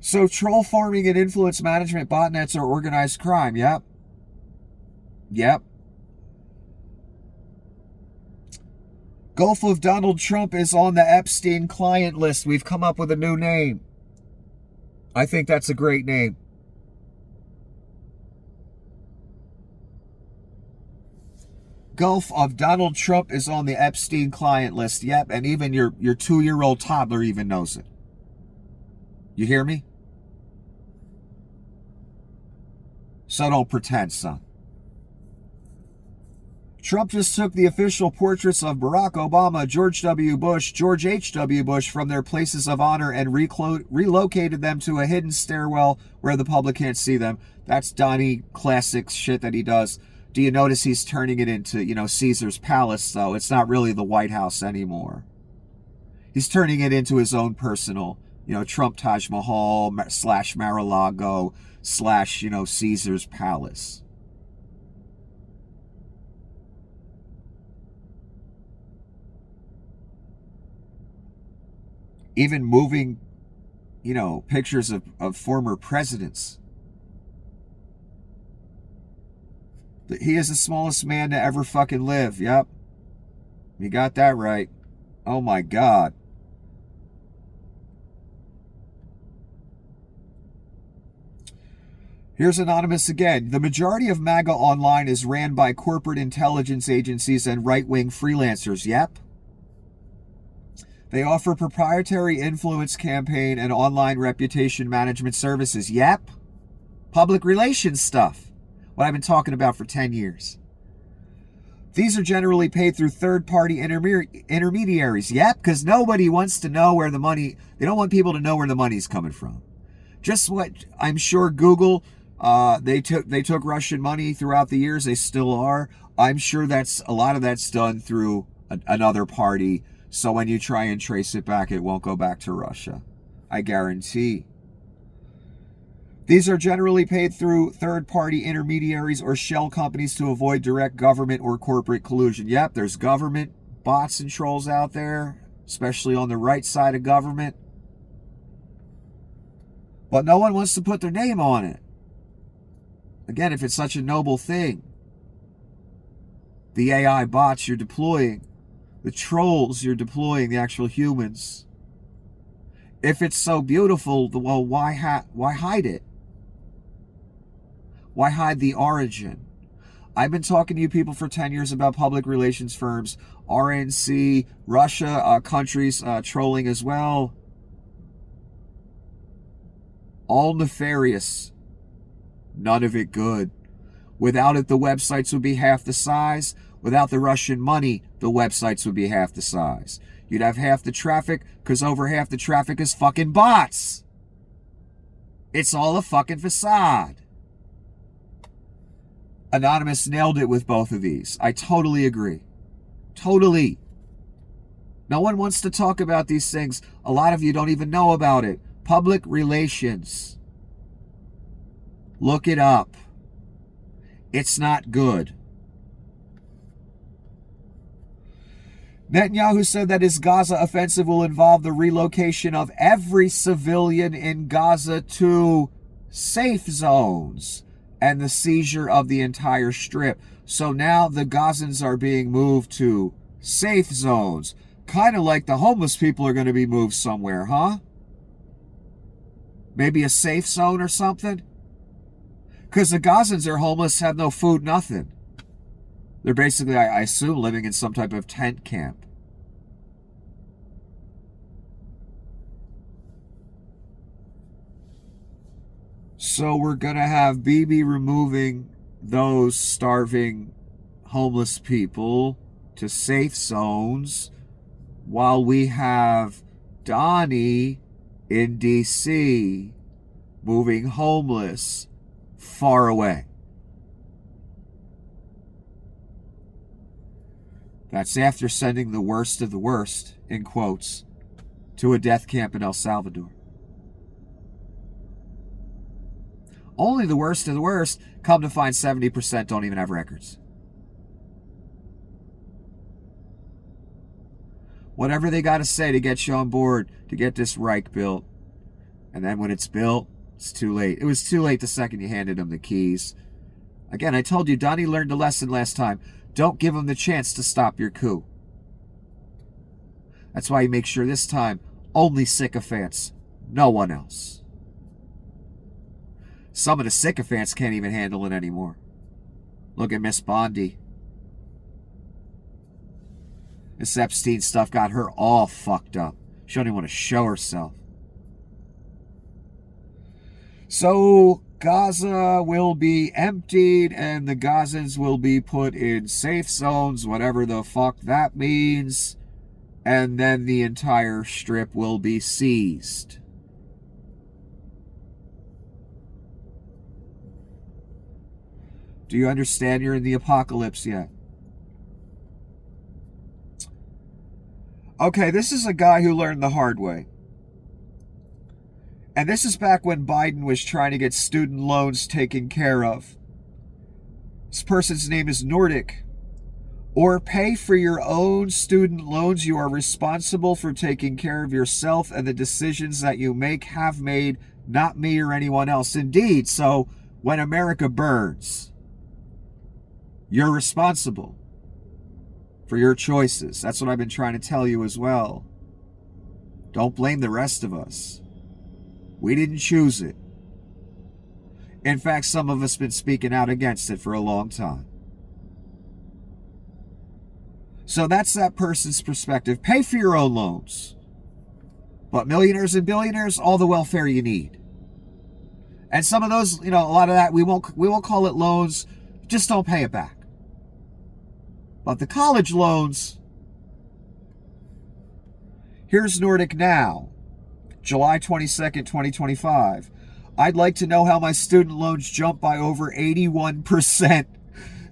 Speaker 1: So troll farming and influence management botnets are organized crime. Yep. Gulf of Donald Trump is on the Epstein client list. We've come up with a new name. I think that's a great name. Gulf of Donald Trump is on the Epstein client list. Yep, and even your 2-year-old toddler even knows it. You hear me? So don't pretend, son. Trump just took the official portraits of Barack Obama, George W. Bush, George H.W. Bush from their places of honor and relocated them to a hidden stairwell where the public can't see them. That's Donnie classic shit that he does. Do you notice he's turning it into, Caesar's Palace, though? It's not really the White House anymore. He's turning it into his own personal, Trump Taj Mahal / Mar-a-Lago / Caesar's Palace. Even moving, pictures of former presidents. He is the smallest man to ever fucking live. Yep. You got that right. Oh my God. Here's Anonymous again. The majority of MAGA online is ran by corporate intelligence agencies and right-wing freelancers. Yep. They offer proprietary influence campaign and online reputation management services. Yep. Public relations stuff. What I've been talking about for 10 years. These are generally paid through third-party intermediaries. Yep, because nobody wants to know where the money... They don't want people to know where the money's coming from. Just what I'm sure Google... They took Russian money throughout the years. They still are. I'm sure a lot of that's done through another party. So when you try and trace it back, it won't go back to Russia. I guarantee. These are generally paid through third-party intermediaries or shell companies to avoid direct government or corporate collusion. Yep, there's government bots and trolls out there, especially on the right side of government. But no one wants to put their name on it. Again, if it's such a noble thing. The AI bots you're deploying, the trolls you're deploying, the actual humans. If it's so beautiful, well, why hide it? Why hide the origin? I've been talking to you people for 10 years about public relations firms, RNC, Russia, countries trolling as well. All nefarious. None of it good. Without it, the websites would be half the size. Without the Russian money, the websites would be half the size. You'd have half the traffic, because over half the traffic is fucking bots. It's all a fucking facade. Anonymous nailed it with both of these. I totally agree. Totally. No one wants to talk about these things. A lot of you don't even know about it. Public relations. Look it up. It's not good. Netanyahu said that his Gaza offensive will involve the relocation of every civilian in Gaza to safe zones and the seizure of the entire strip. So now the Gazans are being moved to safe zones. Kind of like the homeless people are going to be moved somewhere, huh? Maybe a safe zone or something? Because the Gazans are homeless, have no food, nothing. They're basically, I assume, living in some type of tent camp. So we're going to have Bibi removing those starving homeless people to safe zones while we have Donnie in D.C. moving homeless far away. That's after sending the worst of the worst, in quotes, to a death camp in El Salvador. Only the worst of the worst, come to find 70% don't even have records. Whatever they got to say to get you on board, to get this Reich built. And then when it's built, it's too late. It was too late the second you handed him the keys. Again, I told you, Donnie learned a lesson last time. Don't give him the chance to stop your coup. That's why you make sure this time, only sycophants, no one else. Some of the sycophants can't even handle it anymore. Look at Miss Bondi. This Epstein stuff got her all fucked up. She don't even want to show herself. So Gaza will be emptied and the Gazans will be put in safe zones, whatever the fuck that means. And then the entire strip will be seized. Do you understand you're in the apocalypse yet? Okay, this is a guy who learned the hard way. And this is back when Biden was trying to get student loans taken care of. This person's name is Nordic. Or pay for your own student loans. You are responsible for taking care of yourself and the decisions that you make have made, not me or anyone else. Indeed, so when America burns, you're responsible for your choices. That's what I've been trying to tell you as well. Don't blame the rest of us. We didn't choose it. In fact, some of us have been speaking out against it for a long time. So that's that person's perspective. Pay for your own loans. But millionaires and billionaires, all the welfare you need. And some of those, a lot of that, we won't call it loans. Just don't pay it back. But the college loans, here's Nordic now, July 22nd, 2025. I'd like to know how my student loans jumped by over 81%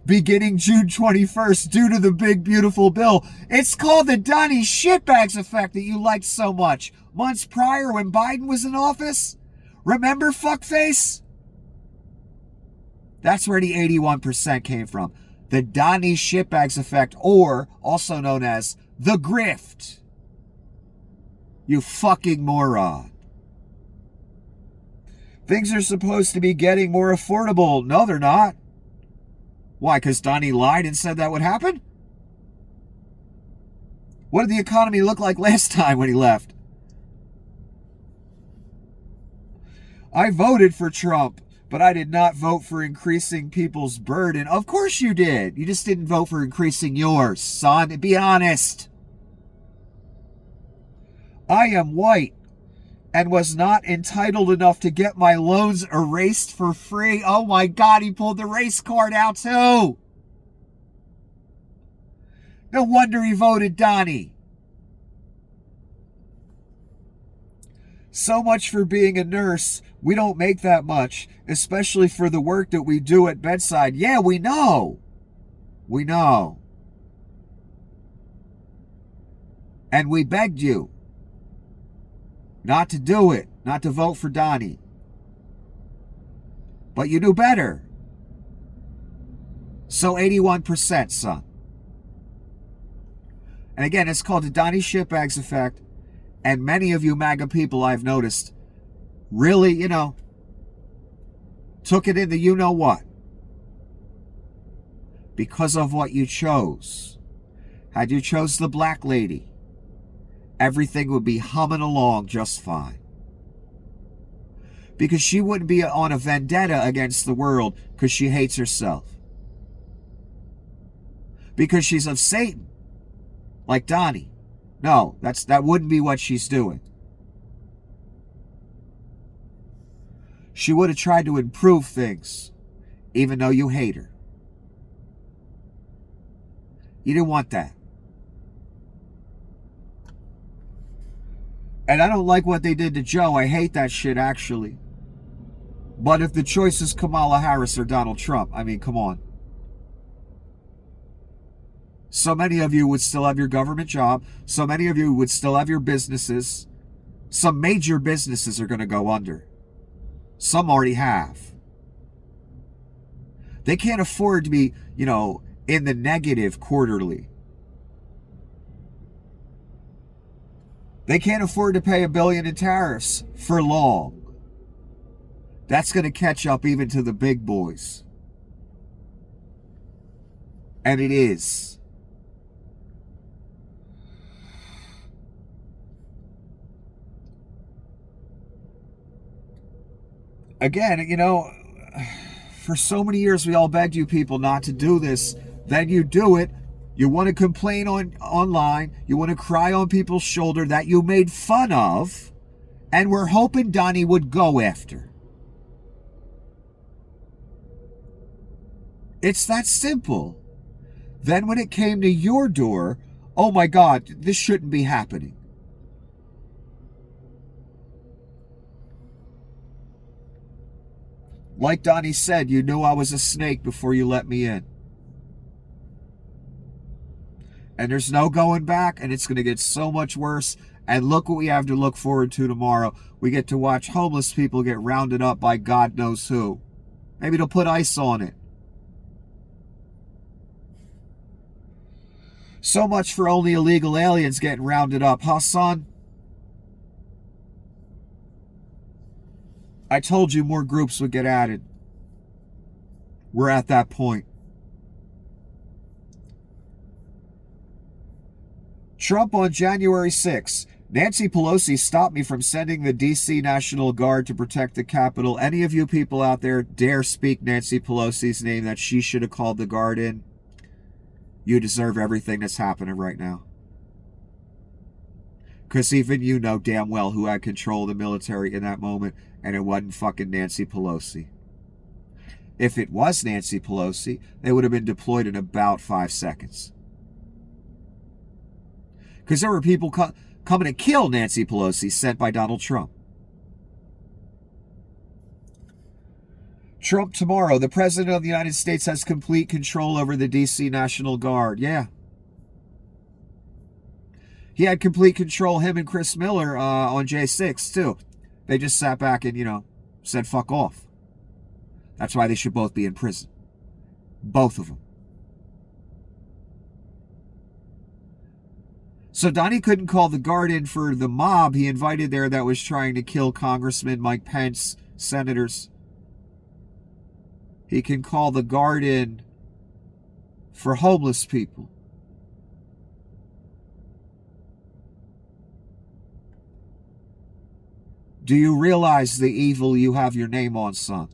Speaker 1: beginning June 21st due to the big, beautiful bill. It's called the Donnie shitbags effect that you liked so much. Months prior when Biden was in office? Remember, fuckface? That's where the 81% came from. The Donnie shitbags effect, or also known as the grift. You fucking moron. Things are supposed to be getting more affordable. No, they're not. Why? Because Donnie lied and said that would happen? What did the economy look like last time when he left? I voted for Trump, but I did not vote for increasing people's burden. Of course you did. You just didn't vote for increasing yours, son. Be honest. I am white and was not entitled enough to get my loans erased for free. Oh my God, he pulled the race card out too. No wonder he voted Donnie. So much for being a nurse. We don't make that much, especially for the work that we do at bedside. Yeah, we know. We know. And we begged you not to do it, not to vote for Donnie. But you knew better. So 81%, son. And again, it's called the Donnie Shitbags effect. And many of you MAGA people I've noticed really, took it in the you-know-what. Because of what you chose. Had you chose the black lady, everything would be humming along just fine. Because she wouldn't be on a vendetta against the world because she hates herself. Because she's of Satan, like Donnie. No, that wouldn't be what she's doing. She would have tried to improve things, even though you hate her. You didn't want that. And I don't like what they did to Joe. I hate that shit, actually. But if the choice is Kamala Harris or Donald Trump, I mean, come on. So many of you would still have your government job. So many of you would still have your businesses. Some major businesses are going to go under. Some already have. They can't afford to be, in the negative quarterly. They can't afford to pay $1 billion in tariffs for long. That's going to catch up even to the big boys. And it is. Again, for so many years we all begged you people not to do this. Then you do it. You want to complain online. You want to cry on people's shoulder that you made fun of. And we're hoping Donnie would go after. It's that simple. Then when it came to your door, oh my God, this shouldn't be happening. Like Donnie said, you knew I was a snake before you let me in. And there's no going back, and it's going to get so much worse. And look what we have to look forward to tomorrow. We get to watch homeless people get rounded up by God knows who. Maybe they'll put ice on it. So much for only illegal aliens getting rounded up, huh, son? I told you more groups would get added. We're at that point. Trump on January 6th. Nancy Pelosi stopped me from sending the D.C. National Guard to protect the Capitol. Any of you people out there dare speak Nancy Pelosi's name that she should have called the Guard in? You deserve everything that's happening right now. Because even you know damn well who had control of the military in that moment, and it wasn't fucking Nancy Pelosi. If it was Nancy Pelosi, they would have been deployed in about 5 seconds. Because there were people coming to kill Nancy Pelosi sent by Donald Trump. Trump tomorrow. The President of the United States has complete control over the D.C. National Guard. Yeah. He had complete control, him and Chris Miller, on J6, too. They just sat back and, said fuck off. That's why they should both be in prison. Both of them. So Donnie couldn't call the Guard in for the mob he invited there that was trying to kill Congressman Mike Pence, senators. He can call the Guard in for homeless people. Do you realize the evil you have your name on, son?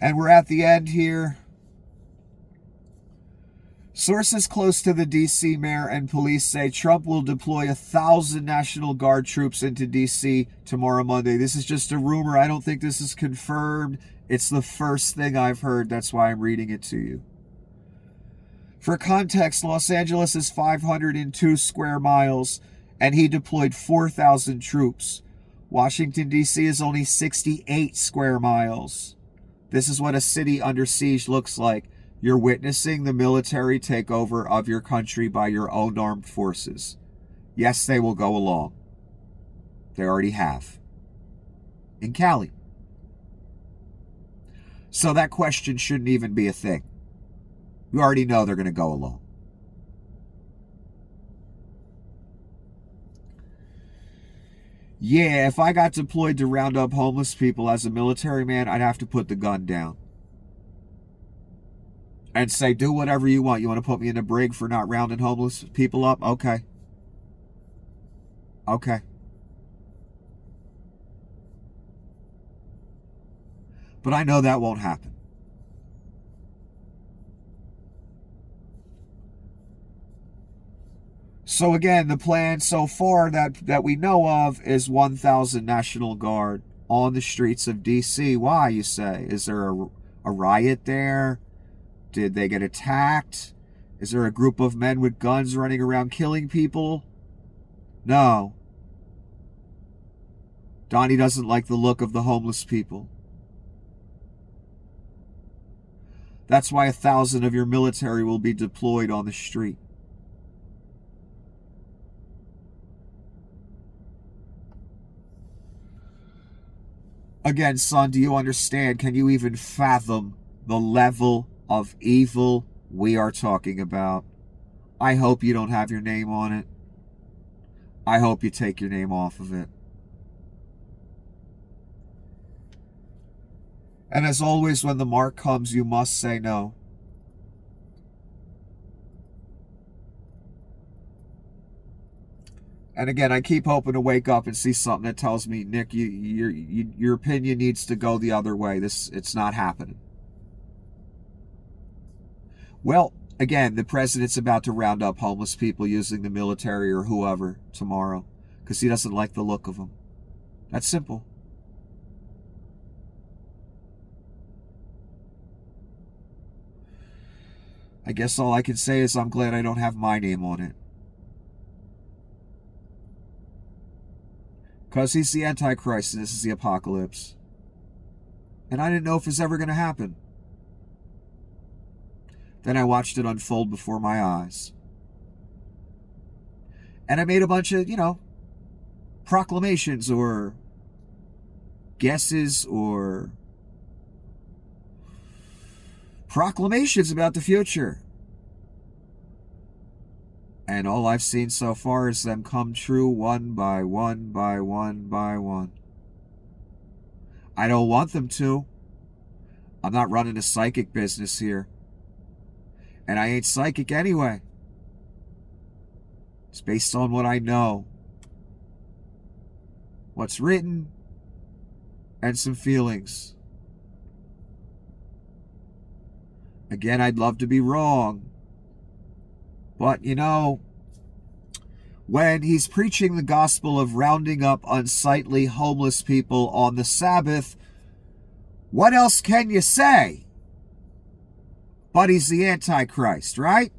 Speaker 1: And we're at the end here. Sources close to the D.C. mayor and police say Trump will deploy 1,000 National Guard troops into D.C. tomorrow, Monday. This is just a rumor. I don't think this is confirmed. It's the first thing I've heard. That's why I'm reading it to you. For context, Los Angeles is 502 square miles, and he deployed 4,000 troops. Washington, D.C. is only 68 square miles. This is what a city under siege looks like. You're witnessing the military takeover of your country by your own armed forces. Yes, they will go along. They already have. In Cali. So that question shouldn't even be a thing. You already know they're going to go along. Yeah, if I got deployed to round up homeless people as a military man, I'd have to put the gun down. And say, do whatever you want. You want to put me in a brig for not rounding homeless people up? Okay. Okay. But I know that won't happen. So again, the plan so far that we know of is 1,000 National Guard on the streets of D.C. Why, you say? Is there a riot there? Did they get attacked? Is there a group of men with guns running around killing people? No. Donnie doesn't like the look of the homeless people. That's why 1,000 of your military will be deployed on the street. Again, son, do you understand? Can you even fathom the level of evil we are talking about? I hope you don't have your name on it. I hope you take your name off of it. And as always, when the mark comes, you must say no. And again, I keep hoping to wake up and see something that tells me, Nick, your opinion needs to go the other way. It's not happening. Well, again, the president's about to round up homeless people using the military or whoever tomorrow because he doesn't like the look of them. That's simple. I guess all I can say is I'm glad I don't have my name on it. Because he's the Antichrist and this is the apocalypse. And I didn't know if it's ever going to happen. Then I watched it unfold before my eyes. And I made a bunch of, proclamations or guesses or proclamations about the future. And all I've seen so far is them come true one by one by one by one. I don't want them to. I'm not running a psychic business here. And I ain't psychic anyway. It's based on what I know. What's written. And some feelings. Again, I'd love to be wrong. But, when he's preaching the gospel of rounding up unsightly homeless people on the Sabbath, what else can you say? But he's the Antichrist, right?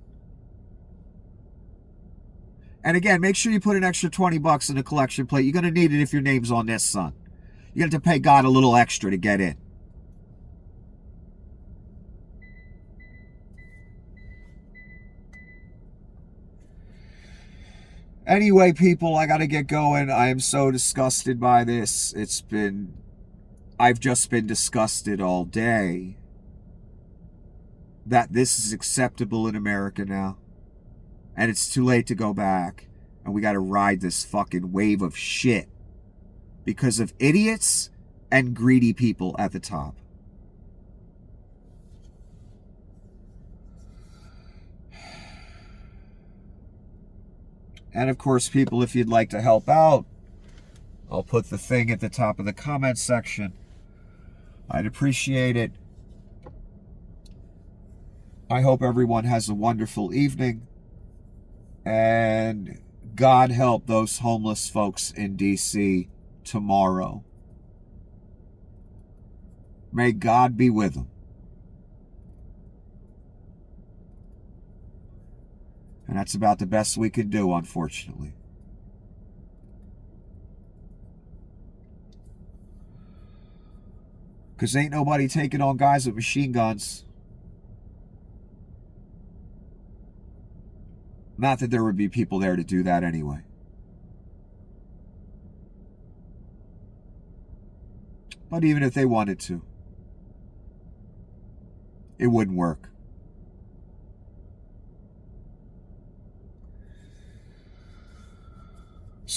Speaker 1: And again, make sure you put an extra $20 in the collection plate. You're going to need it if your name's on this, son. You're going to have to pay God a little extra to get in. Anyway, people, I gotta get going. I am so disgusted by this. I've just been disgusted all day that this is acceptable in America now. And it's too late to go back. And we gotta ride this fucking wave of shit because of idiots and greedy people at the top. And of course, people, if you'd like to help out, I'll put the thing at the top of the comment section. I'd appreciate it. I hope everyone has a wonderful evening. And God help those homeless folks in D.C. tomorrow. May God be with them. And that's about the best we can do, unfortunately. Because ain't nobody taking on guys with machine guns. Not that there would be people there to do that anyway. But even if they wanted to, it wouldn't work.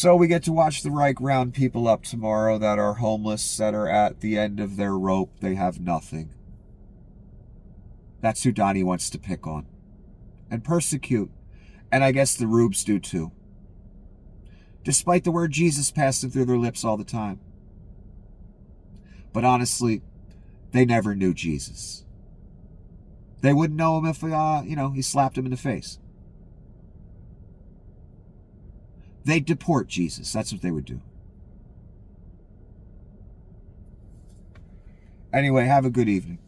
Speaker 1: So we get to watch the Reich round people up tomorrow that are homeless, that are at the end of their rope. They have nothing. That's who Donnie wants to pick on and persecute. And I guess the Rubes do too. Despite the word Jesus passing through their lips all the time. But honestly, they never knew Jesus. They wouldn't know him if, he slapped him in the face. They'd deport Jesus. That's what they would do. Anyway, have a good evening.